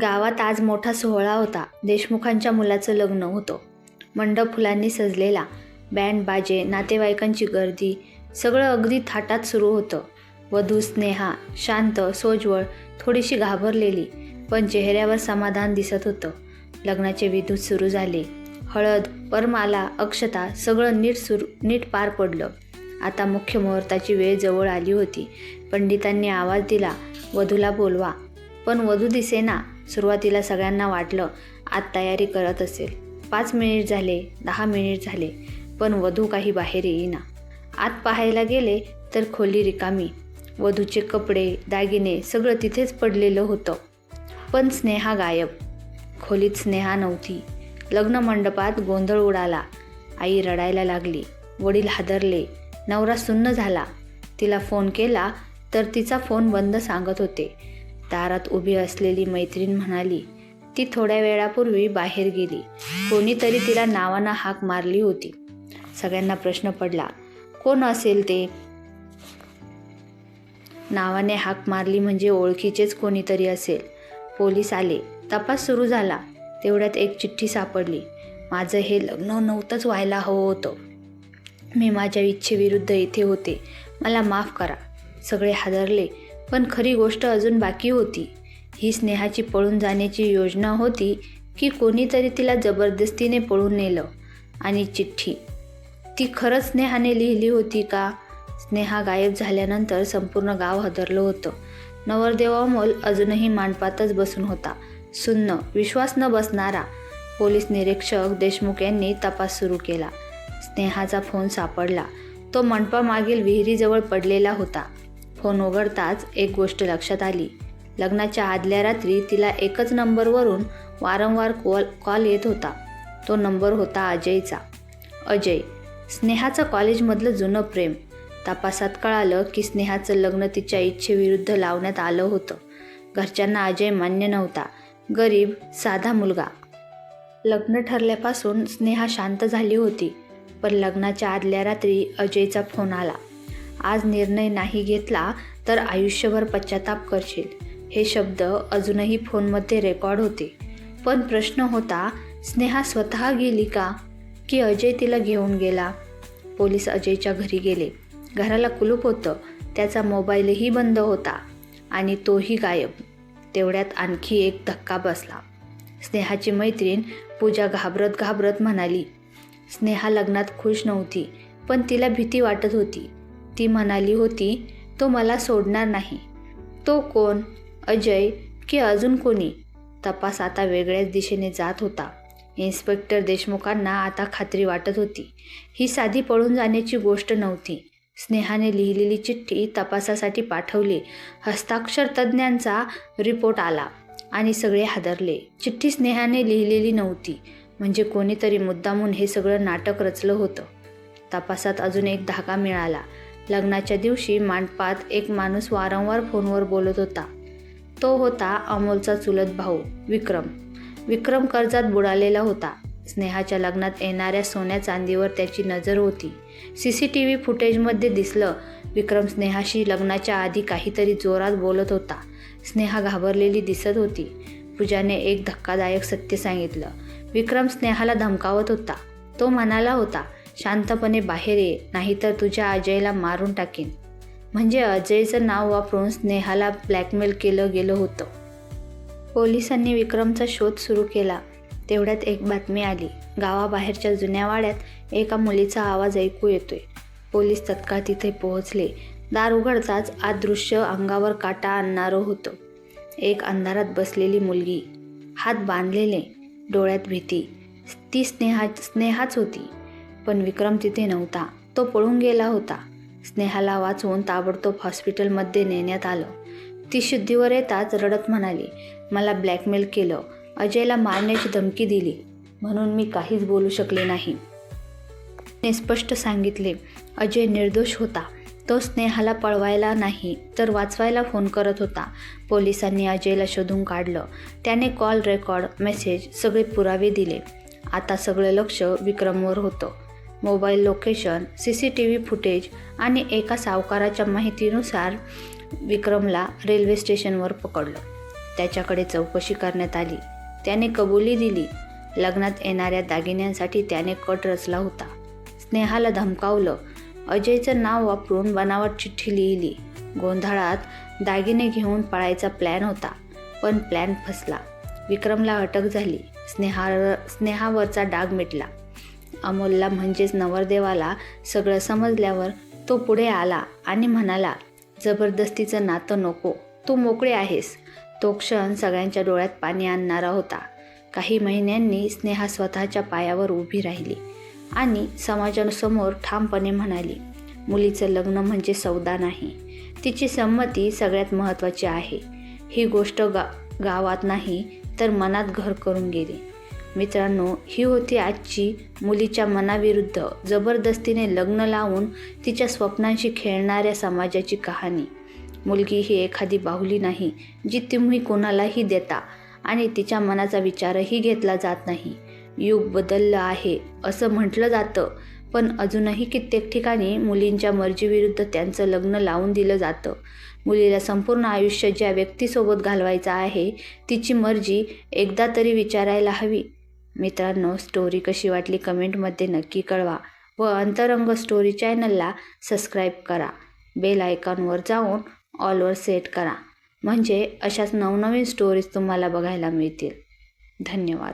गावात आज मोठा सोहळा होता. देशमुखांच्या मुलाचं लग्न होतं. मंडप फुलांनी सजलेला, बँड बाजे, नातेवाईकांची गर्दी, सगळं अगदी थाटात सुरू होतं. वधू स्नेहा शांत, सोज्वळ, थोडीशी घाबरलेली, पण चेहऱ्यावर समाधान दिसत होतं. लग्नाचे विधी सुरू झाले. हळद, वरमाला, अक्षता सगळं नीट पार पडलं. आता मुख्य मुहूर्ताची वेळ जवळ आली होती. पंडितांनी आवाज दिला, वधूला बोलवा. पण वधू दिसेना. सुरुवातीला सगळ्यांना वाटलं आत तयारी करत असेल. 5 मिनिट झाले, 10 मिनिट झाले, पण वधू काही बाहेर येईना. आत पाहायला गेले तर खोली रिकामी. वधूचे कपडे, दागिने सगळं तिथेच पडलेलं होतं. पण स्नेहा गायब. खोलीत स्नेहा नव्हती. लग्न मंडपात गोंधळ उडाला. आई रडायला लागली. वडील हादरले. नवरा सुन्न झाला. तिला फोन केला तर तिचा फोन बंद सांगत होते. दारात उभी असलेली मैत्रीण म्हणाली, ती थोड्या वेळापूर्वी बाहेर गेली. कोणीतरी तिला नावानं हाक मारली होती. सगळ्यांना प्रश्न पडला, कोण असेल ते? नावाने हाक मारली म्हणजे ओळखीचेच कोणीतरी असेल. पोलीस आले. तपास सुरू झाला. तेवढ्यात एक चिठ्ठी सापडली. माझं हे लग्न नव्हतंच व्हायला हवं होतं. मी माझ्या इच्छेविरुद्ध इथे होते. मला माफ करा. सगळे हादरले. पण खरी गोष्ट अजून बाकी होती. ही स्नेहाची पळून जाण्याची योजना होती की कोणीतरी तिला जबरदस्तीने पळून नेलं? आणि चिठ्ठी ती खरंच स्नेहाने लिहिली होती का? स्नेहा गायब झाल्यानंतर संपूर्ण गाव हादरलं होतं. नवरदेव अमोल अजूनही मांडपातच बसून होता. सुन्न, विश्वास न बसणारा. पोलीस निरीक्षक देशमुख यांनी तपास सुरू केला. स्नेहाचा फोन सापडला. तो मंडपामागील विहिरीजवळ पडलेला होता. फोन उघडताच एक गोष्ट लक्षात आली. लग्नाच्या आदल्या रात्री तिला एकच नंबरवरून वारंवार कॉल येत होता. तो नंबर होता अजयचा. अजय, स्नेहाचं कॉलेजमधलं जुनं प्रेम. तपासात कळालं की स्नेहाचं लग्न तिच्या इच्छेविरुद्ध लावण्यात आलं होतं. घरच्यांना अजय मान्य नव्हता. गरीब, साधा मुलगा. लग्न ठरल्यापासून स्नेहा शांत झाली होती. पण लग्नाच्या आदल्या रात्री अजयचा फोन आला. आज निर्णय नाही घेतला तर आयुष्यभर पश्चाताप करशील, हे शब्द अजूनही फोनमध्ये रेकॉर्ड होते. पण प्रश्न होता, स्नेहा स्वतः गेली का? की अजय तिला घेऊन गेला? पोलीस अजयच्या घरी गेले. घराला कुलूप होतं. त्याचा मोबाईलही बंद होता आणि तोही गायब. तेवढ्यात आणखी एक धक्का बसला. स्नेहाची मैत्रीण पूजा घाबरत म्हणाली, स्नेहा लग्नात खुश नव्हती, पण तिला भीती वाटत होती. ती म्हणाली होती, तो मला सोडणार नाही. तो कोण? अजय की अजून कोणी? तपास आता वेगळ्याच दिशेने जात होता. इन्स्पेक्टर देशमुखांना आता खात्री वाटत होती. ही साधी पळून जाण्याची गोष्ट नव्हती. स्नेहाने लिहिलेली चिठ्ठी तपासासाठी पाठवली. हस्ताक्षर तज्ज्ञांचा रिपोर्ट आला आणि सगळे हादरले. चिठ्ठी स्नेहाने लिहिलेली नव्हती. म्हणजे कोणीतरी मुद्दामून हे सगळं नाटक रचलं होतं. तपासात अजून एक धागा मिळाला. लग्नाच्या दिवशी मांडपात एक माणूस वारंवार फोनवर बोलत होता. तो होता अमोलचा चुलत भाऊ विक्रम. विक्रम कर्जात बुडालेला होता. स्नेहाच्या लग्नात येणाऱ्या सोन्या चांदीवर त्याची नजर होती. CCTV फुटेजमध्ये दिसलं, विक्रम स्नेहाशी लग्नाच्या आधी काहीतरी जोरात बोलत होता. स्नेहा घाबरलेली दिसत होती. पूजाने एक धक्कादायक सत्य सांगितलं. विक्रम स्नेहाला धमकावत होता. तो म्हणाला होता, शांतपणे बाहेर ये, नाहीतर तुझ्या अजयला मारून टाकीन. म्हणजे अजयचं नाव वापरून स्नेहाला ब्लॅकमेल केलं गेलं होतं. पोलिसांनी विक्रमचा शोध सुरू केला. तेवढ्यात एक बातमी आली. गावाबाहेरच्या जुन्या वाड्यात एका मुलीचा आवाज ऐकू येतोय. पोलीस तत्काळ तिथे पोहोचले. दार उघडताच आत दृश्य अंगावर काटा आणणारं होतं. एक अंधारात बसलेली मुलगी, हात बांधलेले, डोळ्यात भीती. ती स्नेहाच होती. पण विक्रम तिथे नव्हता. तो पळून गेला होता. स्नेहाला वाचवून ताबडतोब हॉस्पिटलमध्ये नेण्यात आलं. ती शुद्धीवर येताच रडत म्हणाली, मला ब्लॅकमेल केलं, अजयला मारण्याची धमकी दिली, म्हणून मी काहीच बोलू शकले नाही. ने स्पष्ट सांगितले, अजय निर्दोष होता. तो स्नेहाला पळवायला नाही तर वाचवायला फोन करत होता. पोलिसांनी अजयला शोधून काढलं. त्याने कॉल रेकॉर्ड, मेसेज सगळे पुरावे दिले. आता सगळं लक्ष विक्रमवर होतं. मोबाईल लोकेशन, CCTV फुटेज आणि एका सावकाराच्या माहितीनुसार विक्रमला रेल्वे स्टेशनवर पकडलं. त्याच्याकडे चौकशी करण्यात आली. त्याने कबुली दिली. लग्नात येणाऱ्या दागिन्यांसाठी त्याने कट रचला होता. स्नेहाला धमकावलं. अजयचं नाव वापरून बनावट चिठ्ठी लिहिली. गोंधळात दागिने घेऊन पळायचा प्लॅन होता, पण प्लॅन फसला. विक्रमला अटक झाली. स्नेहावरचा डाग मिटला. अमोलला म्हणजेच नवरदेवाला सगळं समजल्यावर तो पुढे आला आणि म्हणाला, जबरदस्तीचं नातं नको, तू मोकळे आहेस. तो क्षण सगळ्यांच्या डोळ्यात पाणी आणणारा होता. काही महिन्यांनी स्नेहा स्वतःच्या पायावर उभी राहिली आणि समाजासमोर ठामपणे म्हणाली, मुलीचं लग्न म्हणजे सौदा नाही, तिची संमती सगळ्यात महत्त्वाची आहे. ही गोष्ट गावात नाही तर मनात घर करून गेली. मित्रांनो, ही होती आजची मुलीच्या मनाविरुद्ध जबरदस्तीने लग्न लावून तिच्या स्वप्नांशी खेळणाऱ्या समाजाची कहाणी. मुलगी ही एखादी बाहुली नाही जी तुम्ही कोणालाही देता आणि तिच्या मनाचा विचारही घेतला जात नाही. युग बदललं आहे असं म्हटलं जातं, पण अजूनही कित्येक ठिकाणी मुलींच्या मर्जीविरुद्ध त्यांचं लग्न लावून दिलं जातं. मुलीला संपूर्ण आयुष्य ज्या व्यक्तीसोबत घालवायचं आहे तिची मर्जी एकदा तरी विचारायला हवी. मित्रांनो, स्टोरी कशी वाटली कमेंटमध्ये नक्की कळवा व अंतरंग स्टोरी चॅनलला सबस्क्राईब करा. बेल आयकॉनवर जाऊन ऑलवर सेट करा, म्हणजे अशाच नवनवीन स्टोरीज तुम्हाला बघायला मिळतील. धन्यवाद.